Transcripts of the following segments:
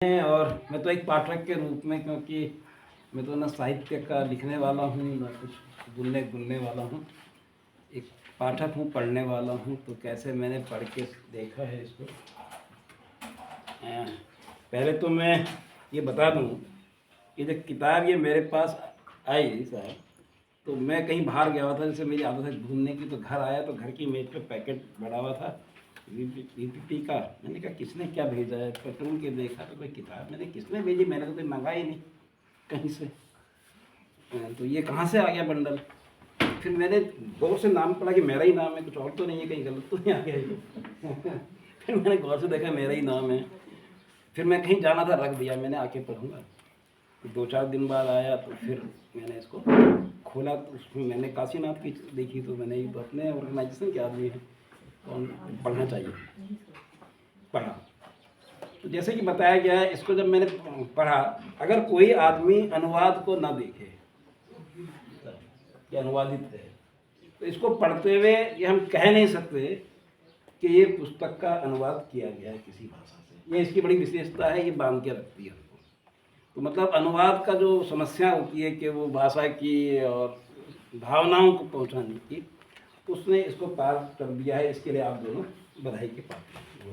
और मैं तो एक पाठक के रूप में, क्योंकि मैं तो ना साहित्य का लिखने वाला हूँ ना कुछ बुनने वाला हूँ, एक पाठक हूँ, पढ़ने वाला हूँ। तो कैसे मैंने पढ़ के देखा है इसको। पहले तो मैं ये बता दूँ कि जब किताब ये मेरे पास आई साहब, तो मैं कहीं बाहर गया हुआ था, जैसे मेरी आदत है घूमने की। तो घर आया तो घर की मेज पे पैकेट बड़ा हुआ था VPP का। मैंने कहा किसने क्या भेजा है, पटरूल के देखा तो कोई किताब। मैंने किसने भेजी, मैंने तो कोई मंगाई नहीं कहीं से। तो ये कहाँ से आ गया बंडल। फिर मैंने गौर से नाम पढ़ा कि मेरा ही नाम है, कुछ और तो नहीं है, कहीं गलत तो नहीं आ गया ये। फिर मैंने गौर से देखा मेरा ही नाम है। फिर मैं कहीं जाना था, रख दिया, मैंने आके पढ़ूँगा। 2-4 दिन बाद आया तो फिर मैंने इसको खोला, तो उसमें मैंने काशीनाथ की देखी। तो मैंने ये तो अपने ऑर्गेनाइजेशन के आदमी हैं, कौन पढ़ना चाहिए, पढ़ा। तो जैसे कि बताया गया है, इसको जब मैंने पढ़ा, अगर कोई आदमी अनुवाद को ना देखे कि अनुवादित है, तो इसको पढ़ते हुए ये हम कह नहीं सकते कि ये पुस्तक का अनुवाद किया गया है किसी भाषा से। ये इसकी बड़ी विशेषता है, ये बांध के रखती है हमको। तो मतलब अनुवाद का जो समस्या होती है कि वो भाषा की और भावनाओं को पहुंचाने की, उसने इसको पार कर दिया है। इसके लिए आप दोनों बधाई के पात्र हैं।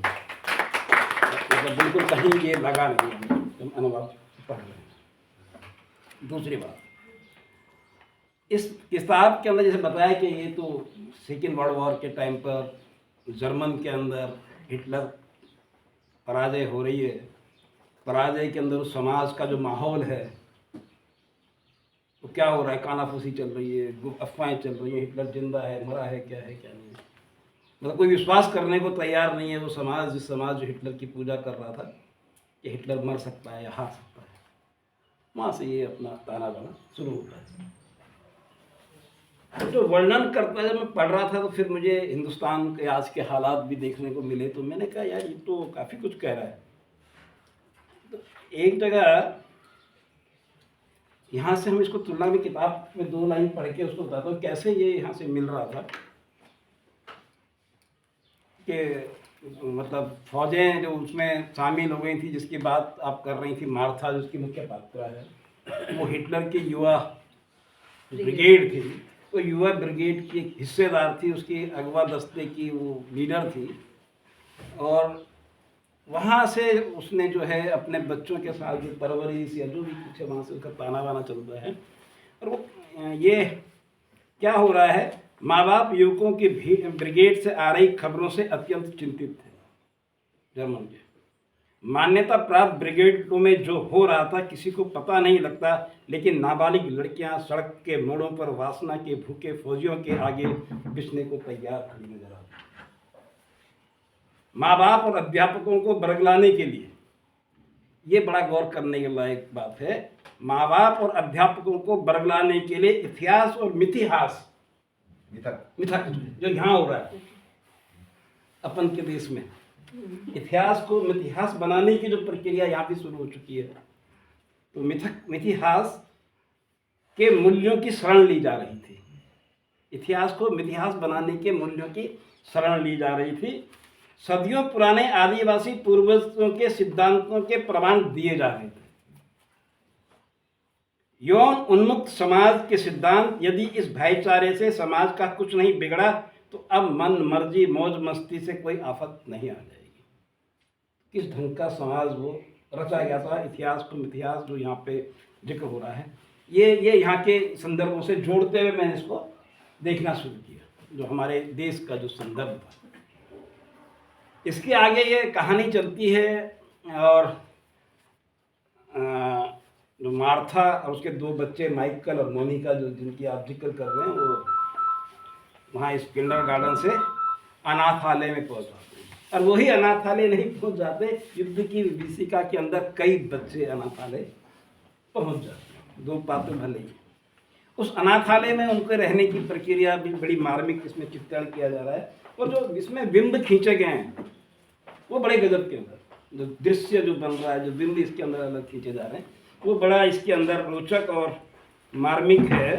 मतलब बिल्कुल कहीं ये लगा नहीं है तुम अनुवाद पढ़ रहे हैं। दूसरी बात, इस किताब के अंदर जैसे बताया कि ये तो सेकेंड वर्ल्ड वॉर के टाइम पर जर्मन के अंदर हिटलर पराजय हो रही है। पराजय के अंदर उस समाज का जो माहौल है, तो क्या हो रहा है, कानाफूसी चल रही है, अफवाहें चल रही है, हिटलर जिंदा है, मरा है, क्या है क्या नहीं है। मतलब कोई विश्वास करने को तैयार नहीं है वो समाज, जिस समाज जो हिटलर की पूजा कर रहा था कि हिटलर मर सकता है या हार सकता है। वहाँ से ये अपना ताना बाना शुरू होता है। तो जो वर्णन करता है, जब मैं पढ़ रहा था तो फिर मुझे हिंदुस्तान के आज के हालात भी देखने को मिले। तो मैंने कहा यार, ये तो काफ़ी कुछ कह रहा है। तो एक जगह यहाँ से हम इसको तुलना में किताब में 2 लाइन पढ़ के उसको बताता हूँ कैसे ये यहाँ से मिल रहा था। कि मतलब फौजें जो उसमें शामिल हो गई थी, जिसकी बात आप कर रही थी, मार्था जिसकी मुख्य पात्रा है, वो हिटलर की युवा ब्रिगेड थी। तो युवा ब्रिगेड की एक हिस्सेदार थी, उसकी अगवा दस्ते की वो लीडर थी। और वहाँ से उसने जो है अपने बच्चों के साथ जो परवरिश या जो भी कुछ है, वहाँ से उसका ताना बाना चलता है। और वो ये क्या हो रहा है, माँ बाप युवकों की ब्रिगेड से आ रही खबरों से अत्यंत चिंतित थे। जर्मन के मान्यता प्राप्त ब्रिगेडों में जो हो रहा था किसी को पता नहीं लगता, लेकिन नाबालिग लड़कियां सड़क के मोड़ों पर वासना के भूखे फौजियों के आगे बिछने को तैयार खड़ी नजर आती। माँ बाप और अध्यापकों को बरगलाने के लिए, ये बड़ा गौर करने के लायक बात है, माँ बाप और अध्यापकों को बरगलाने के लिए इतिहास और मिथिहास, मिथक जो यहाँ हो रहा है अपन के देश में, इतिहास को मिथिहास बनाने की जो प्रक्रिया यहाँ भी शुरू हो चुकी है। तो मिथिहास के मूल्यों की शरण ली जा रही थी। इतिहास को मिथिहास बनाने के मूल्यों की शरण ली जा रही थी। सदियों पुराने आदिवासी पूर्वजों के सिद्धांतों के प्रमाण दिए जा रहे थे। यौन उन्मुक्त समाज के सिद्धांत, यदि इस भाईचारे से समाज का कुछ नहीं बिगड़ा तो अब मन मर्जी मौज मस्ती से कोई आफत नहीं आ जाएगी। किस ढंग का समाज वो रचा गया था। इतिहास को मिथिहास जो यहाँ पे जिक्र हो रहा है, ये यहाँ के संदर्भों से जोड़ते हुए मैंने इसको देखना शुरू किया, जो हमारे देश का जो संदर्भ था। इसके आगे ये कहानी चलती है, और जो मार्था और उसके 2 बच्चे माइकल और मोनिका, जो जिनकी आप जिक्र कर रहे हैं, वो वहाँ इस किंडरगार्टन से अनाथालय में पहुँच जाते हैं। और वही अनाथालय नहीं पहुँच जाते, युद्ध की विभीषिका के अंदर कई बच्चे अनाथालय पहुँच जाते हैं, 2 पात्र भले ही। उस अनाथालय में उनके रहने की प्रक्रिया भी बड़ी मार्मिक इसमें चित्रण किया जा रहा है। और जो इसमें बिंब खींचे गए हैं वो बड़े गजब के अंदर, जो दृश्य जो बन रहा है, जो बिंब इसके अंदर अलग खींचे जा रहे हैं, वो बड़ा इसके अंदर रोचक और मार्मिक है।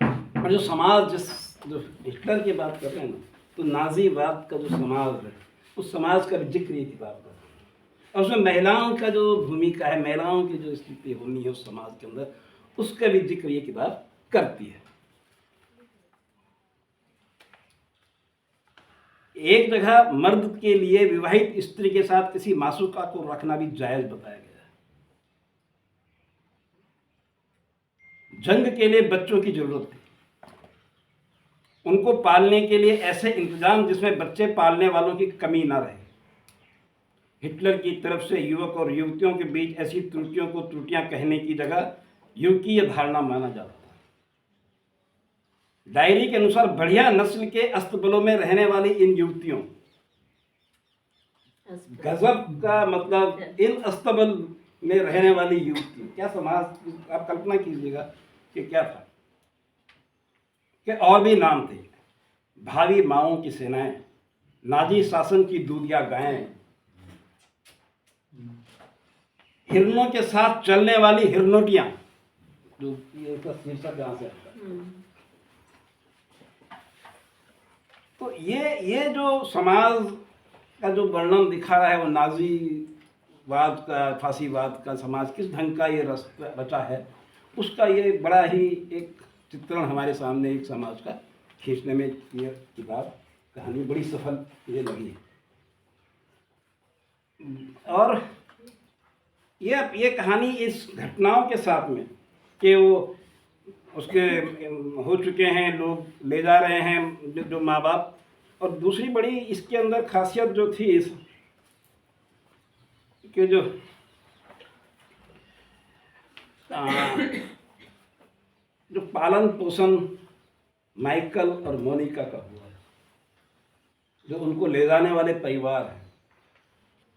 और जो समाज, जो हिटलर की बात कर रहे हैं ना, तो नाजीवाद का जो समाज है, उस समाज का जिक्र ये किताब कर रहे हैं। और उसमें महिलाओं का जो भूमिका है, महिलाओं की जो स्थिति होनी है उस समाज के अंदर, उसका भी जिक्र ये किताब करती है। एक जगह मर्द के लिए विवाहित स्त्री के साथ किसी मासूका को रखना भी जायज बताया गया है। जंग के लिए बच्चों की जरूरत थी, उनको पालने के लिए ऐसे इंतजाम जिसमें बच्चे पालने वालों की कमी ना रहे। हिटलर की तरफ से युवक और युवतियों के बीच ऐसी त्रुटियों को त्रुटियां कहने की जगह युवकीय धारणा माना जाता था। डायरी के अनुसार बढ़िया नस्ल के अस्तबलों में रहने वाली इन युवतियों, गजब का मतलब, इन अस्तबल में रहने वाली युवती, क्या समाज, आप कल्पना कीजिएगा कि क्या था। कि और भी नाम थे, भावी माओं की सेनाएं, नाजी शासन की दूधिया गायें, हिरणों के साथ चलने वाली हिरनोटियां, जो इसका शीर्षक जहां से आता है। तो ये जो समाज का जो वर्णन दिखा रहा है वो नाजीवाद का, फांसीवाद का समाज किस ढंग का ये रचा है, उसका ये बड़ा ही एक चित्रण हमारे सामने एक समाज का खींचने में ये किताब, कहानी बड़ी सफल मुझे लगी। और ये कहानी इस घटनाओं के साथ में कि वो उसके हो चुके हैं, लोग ले जा रहे हैं जो माँ बाप, और दूसरी बड़ी इसके अंदर खासियत जो थी इस कि जो पालन पोषण माइकल और मोनिका का हुआ है, जो उनको ले जाने वाले परिवार है।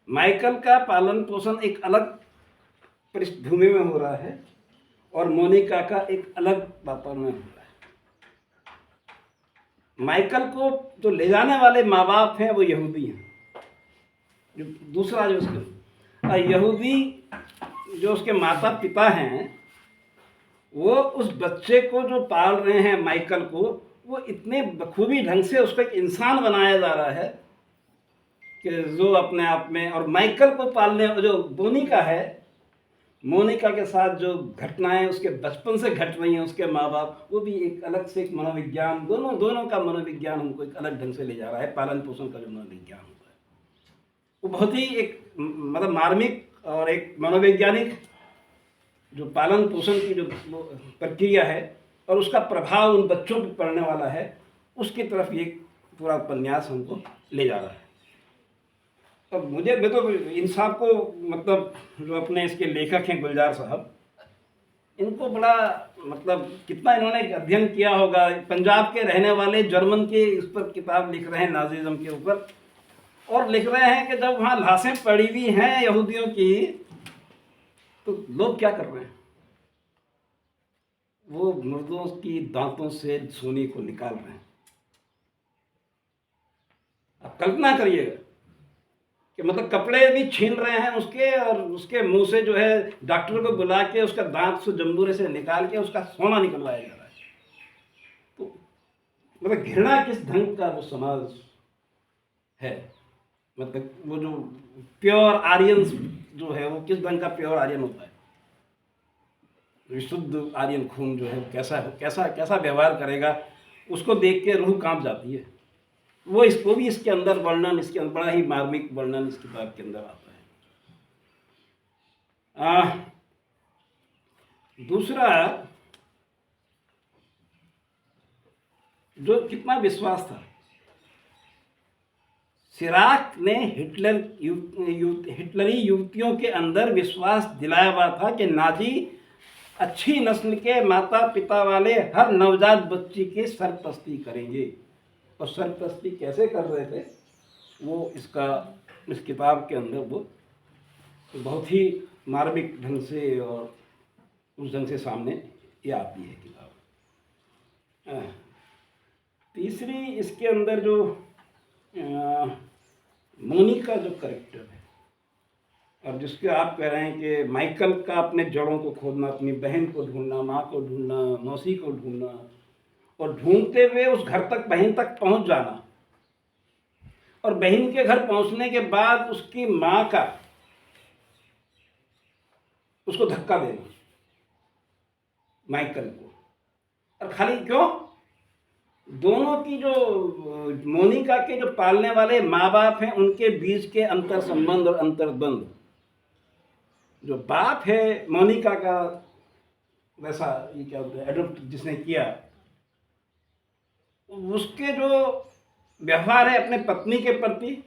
माइकल का पालन पोषण एक अलग पृष्ठभूमि में हो रहा है और मोनिका का एक अलग वातावरण में हो रहा है। माइकल को जो ले जाने वाले माँ बाप हैं वो यहूदी हैं, जो दूसरा जो उसके यहूदी जो उसके माता पिता हैं, वो उस बच्चे को जो पाल रहे हैं माइकल को, वो इतने बखूबी ढंग से उसको एक इंसान बनाया जा रहा है कि जो अपने आप में, और माइकल को पालने जो मोनिका है, मोनिका के साथ जो घटनाएं उसके बचपन से घट रही हैं, उसके माँ बाप, वो भी एक अलग से एक मनोविज्ञान, दोनों का मनोविज्ञान हमको एक अलग ढंग से ले जा रहा है। पालन पोषण का जो मनोविज्ञान होता है वो बहुत ही एक मतलब मार्मिक और एक मनोवैज्ञानिक जो पालन पोषण की जो प्रक्रिया है और उसका प्रभाव उन बच्चों पर पड़ने वाला है, उसकी तरफ ये पूरा उपन्यास हमको ले जा रहा है। तो मैं तो इन साहब को, मतलब जो अपने इसके लेखक हैं गुलजार साहब, इनको बड़ा मतलब कितना इन्होंने अध्ययन किया होगा। पंजाब के रहने वाले जर्मन के इस पर किताब लिख रहे हैं नाजिज्म के ऊपर, और लिख रहे हैं कि जब वहाँ लाशें पड़ी हुई हैं यहूदियों की, तो लोग क्या कर रहे हैं, वो मुर्दों की दांतों से सोने को निकाल रहे हैं। अब कल्पना करिएगा कि मतलब कपड़े भी छीन रहे हैं उसके, और उसके मुंह से जो है डॉक्टर को बुला के उसका दांत से जंबूरे से निकाल के उसका सोना निकलवाया जा रहा है। तो मतलब घृणा किस ढंग का वो समाज है, मतलब वो जो प्योर आर्यन जो है वो किस ढंग का प्योर आर्यन होता है, विशुद्ध आर्यन खून जो है कैसा कैसा कैसा व्यवहार करेगा, उसको देख के रूह कांप जाती है। वो भी इसके अंदर वर्णन, इसके अंदर बड़ा ही मार्मिक वर्णन इस किताब के अंदर आता है। दूसरा जो कितना विश्वास था, सिराक ने हिटलरी युवतियों के अंदर विश्वास दिलाया हुआ था कि नाजी अच्छी नस्ल के माता पिता वाले हर नवजात बच्ची की सरपरस्ती करेंगे। और सरपरस्ती कैसे कर रहे थे वो इस किताब के अंदर वो बहुत ही मार्मिक ढंग से और उस ढंग से सामने ये आती है किताब। तीसरी इसके अंदर जो मोनिका जो कैरेक्टर है, और जिसके आप कह रहे हैं कि माइकल का अपने जड़ों को खोदना, अपनी बहन को ढूंढना, माँ को ढूंढना, मौसी को ढूंढना, और ढूंढते हुए उस घर तक, बहन तक पहुंच जाना, और बहन के घर पहुंचने के बाद उसकी माँ का उसको धक्का देना, माइकल को। और खाली क्यों, दोनों की जो मोनिका के जो पालने वाले माँ बाप हैं उनके बीच के अंतर संबंध और अंतर्बंध, जो बाप है मोनिका का, वैसा ये क्या बोलते हैं, एडॉप्ट जिसने किया, उसके जो व्यवहार है अपने पत्नी के प्रति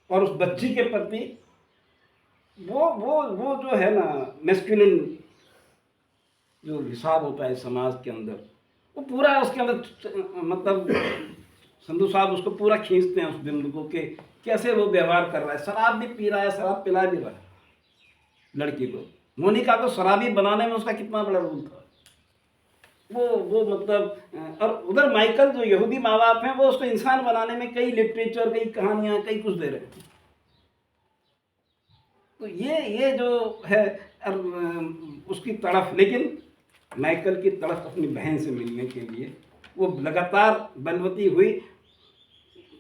और उस बच्ची के प्रति, वो जो है ना मैस्कुलिन जो हिसाब होता है समाज के अंदर, वो पूरा उसके अंदर, मतलब संधू साहब उसको पूरा खींचते हैं उस बिंदु को कि कैसे वो व्यवहार कर रहा है। शराब भी पी रहा है, शराब पिला भी रहा है लड़की को। मोनिका को शराबी बनाने में उसका कितना बड़ा रोल था। वो मतलब, और उधर माइकल जो यहूदी माँ बाप हैं वो उसको इंसान बनाने में कई लिटरेचर, कई कहानियाँ, कई कुछ दे रहे हैं। तो ये जो है उसकी तड़फ, लेकिन माइकल की तड़फ अपनी बहन से मिलने के लिए वो लगातार बलवती हुई।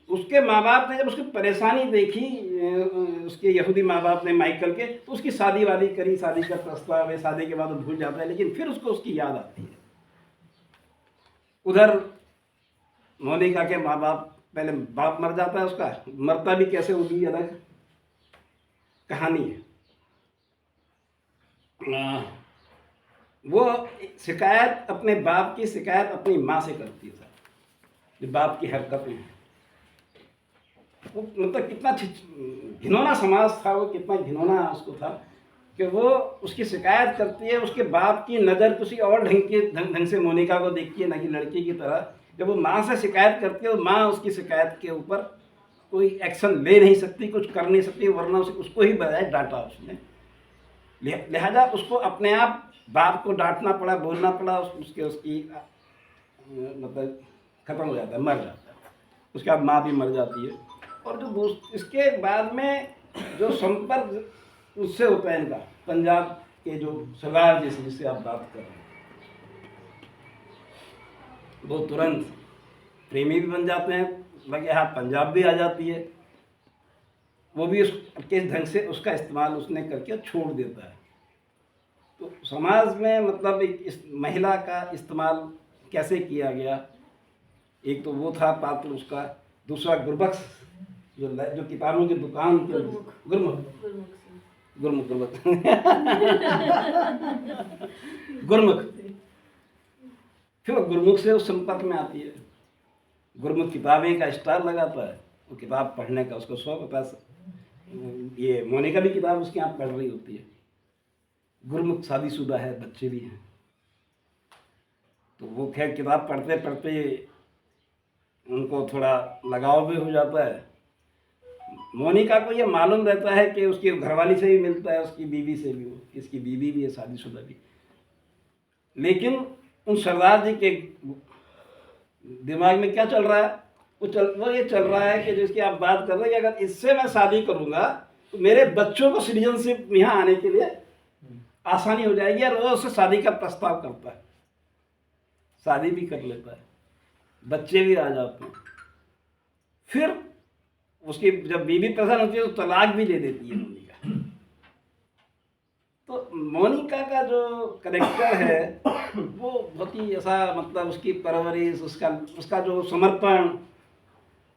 उसके माँ बाप ने जब उसकी परेशानी देखी, उसके यहूदी माँ बाप ने माइकल के, तो उसकी शादी वादी करी, शादी का प्रस्ताव है, शादी के बाद वो भूल जाता है, लेकिन फिर उसको उसकी याद आती है। उधर मोनिका के माँ बाप, पहले बाप मर जाता है उसका, मरता भी कैसे वो भी अलग कहानी है। वो शिकायत अपने बाप की शिकायत अपनी माँ से करती है, जो बाप की हरकतें हैं। वो मतलब कितना घिनौना समाज था वो, कितना घिनौना उसको था कि वो उसकी शिकायत करती है। उसके बाप की नज़र किसी और ढंग से मोनिका को देखती है, ना कि लड़की की तरह। जब वो माँ से शिकायत करती है तो माँ उसकी शिकायत के ऊपर कोई एक्शन ले नहीं सकती, कुछ कर नहीं सकती, वरना उसको ही बजाय डांटा उसने। लिहाजा उसको अपने आप बाप को डांटना पड़ा, बोलना पड़ा, उसकी मतलब ख़त्म हो जाता है, मर जाता है। उसके बाद माँ भी मर जाती है। और जो इसके बाद में जो संपर्क उससे होता है इनका, पंजाब के जो सरदार जी से जिससे आप बात कर रहे हैं, वो तुरंत प्रेमी भी बन जाते हैं, लगे हाथ पंजाब भी आ जाती है। वो भी उसके ढंग से उसका इस्तेमाल उसने करके छोड़ देता है। तो समाज में मतलब इस महिला का इस्तेमाल कैसे किया गया, एक तो वो था पात्र उसका, दूसरा गुरबख्श जो किताबों की दुकान के गुरमुख फिर गुरमुख से उस संपर्क में आती है। गुरमुख किताबें का स्टार लगाता है, वो किताब पढ़ने का उसको शौक होता है। ये मोनिका भी किताब उसके यहाँ पढ़ रही होती है। गुरमुख शादीशुदा है, बच्चे भी हैं, तो वो खैर किताब पढ़ते पढ़ते उनको थोड़ा लगाव भी हो जाता है। मोनिका को ये मालूम रहता है कि उसकी घरवाली से भी मिलता है, उसकी बीवी से भी, इसकी बीवी भी है शादीशुदा भी। लेकिन उन सरदार जी के दिमाग में क्या चल रहा है, वो ये चल रहा है कि जिसकी आप बात कर रहे हैं कि अगर इससे मैं शादी करूंगा तो मेरे बच्चों को सिटीजनशिप यहाँ आने के लिए आसानी हो जाएगी। और वो उससे शादी का प्रस्ताव करता है, शादी भी कर लेता है, बच्चे भी आ जाते हैं। फिर उसकी जब बीवी प्रसन्न होती है तो तलाक भी दे देती है मोनिका। तो मोनिका का जो करेक्टर है वो बहुत ही ऐसा, मतलब उसकी परवरिश, उसका जो समर्पण,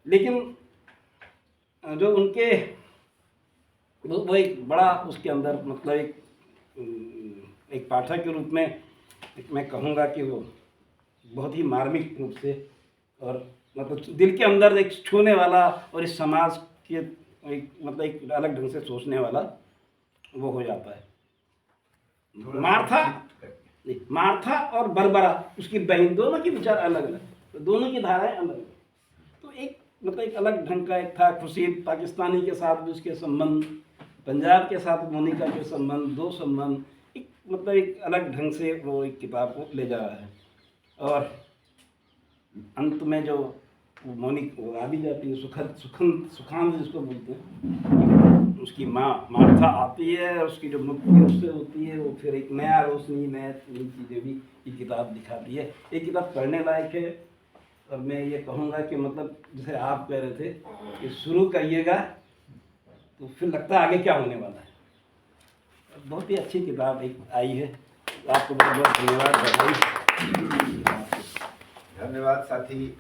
लेकिन जो उनके वो एक बड़ा उसके अंदर, मतलब एक पाठक के रूप में मैं कहूँगा कि वो बहुत ही मार्मिक रूप से और मतलब दिल के अंदर एक छूने वाला, और इस समाज के एक मतलब एक अलग ढंग से सोचने वाला वो हो जाता है। मार्था और बरबरा उसकी बहन, दोनों के विचार अलग अलग, तो दोनों की धाराएं अलग। तो एक मतलब एक अलग ढंग का एक था। खुर्शीद पाकिस्तानी के साथ भी उसके संबंध, पंजाब के साथ मोनिका के संबंध, दो संबंध, एक मतलब एक अलग ढंग से वो एक किताब को ले जा रहा है। और अंत में जो वो आ भी जाती है, सुखांत जिसको बोलते हैं, उसकी माँ मार्था आती है, और उसकी जो मुक्ति उससे होती है, वो फिर एक नया रोशनी, नया चीज़ें भी ये किताब दिखाती है। ये किताब पढ़ने लायक है। और मैं ये कहूँगा कि मतलब जैसे आप कह रहे थे कि शुरू करिएगा तो फिर लगता है आगे क्या होने वाला है। बहुत ही अच्छी किताब एक आई है। आपको बहुत बहुत धन्यवाद, बधाई। धन्यवाद साथी।